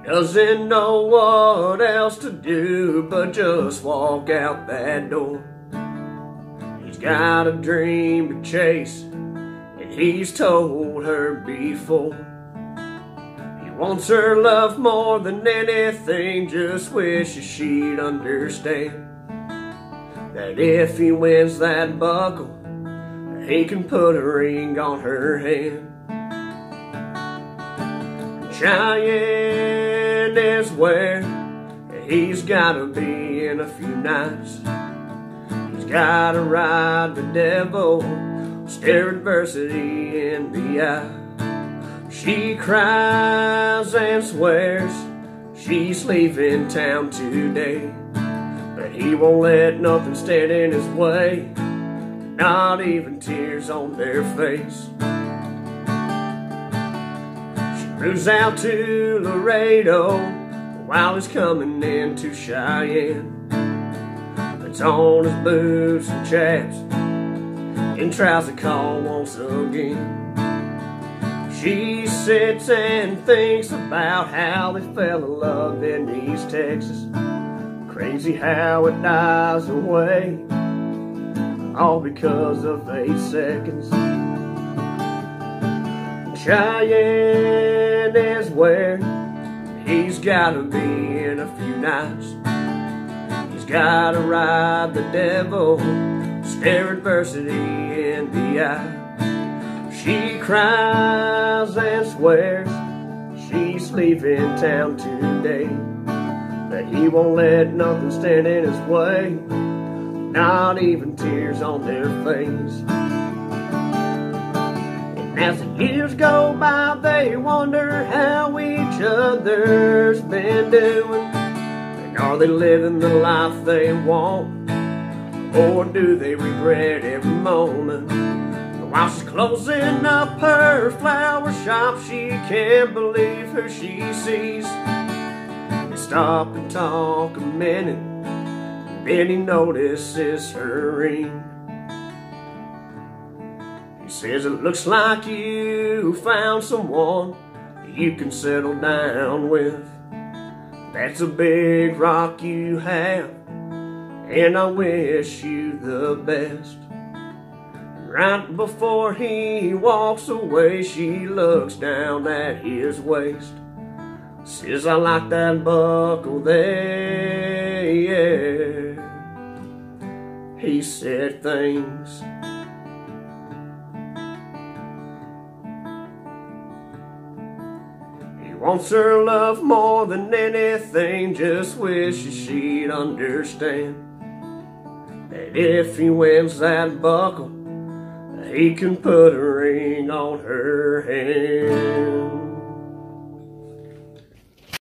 Doesn't know what else to do but just walk out that door. He's got a dream to chase, and he's told her before. He wants her love more than anything, just wishes she'd understand that if he wins that buckle, he can put a ring on her hand. Cheyenne is where he's gotta be in a few nights. He's gotta ride the devil, stare adversity in the eye. She cries and swears she's leaving town today, but he won't let nothing stand in his way, not even tears on their face. Moves out to Laredo while he's coming into Cheyenne. Puts on his boots and chaps and tries to call once again. She sits and thinks about how they fell in love in East Texas. Crazy how it dies away, all because of 8 seconds. Cheyenne is where he's gotta be in a few nights. He's gotta ride the devil, stare adversity in the eye. She cries and swears she's leaving town today, but he won't let nothing stand in his way, not even tears on their face. As the years go by, they wonder how each other's been doing. And are they living the life they want, or do they regret every moment? And while she's closing up her flower shop, she can't believe who she sees. They stop and talk a minute, and then he notices her ring. He says, "It looks like you found someone you can settle down with. That's a big rock you have, and I wish you the best." Right before he walks away, she looks down at his waist. Says, "I like that buckle there." He said things. Wants her love more than anything, just wishes she'd understand that if he wins that buckle, he can put a ring on her hand.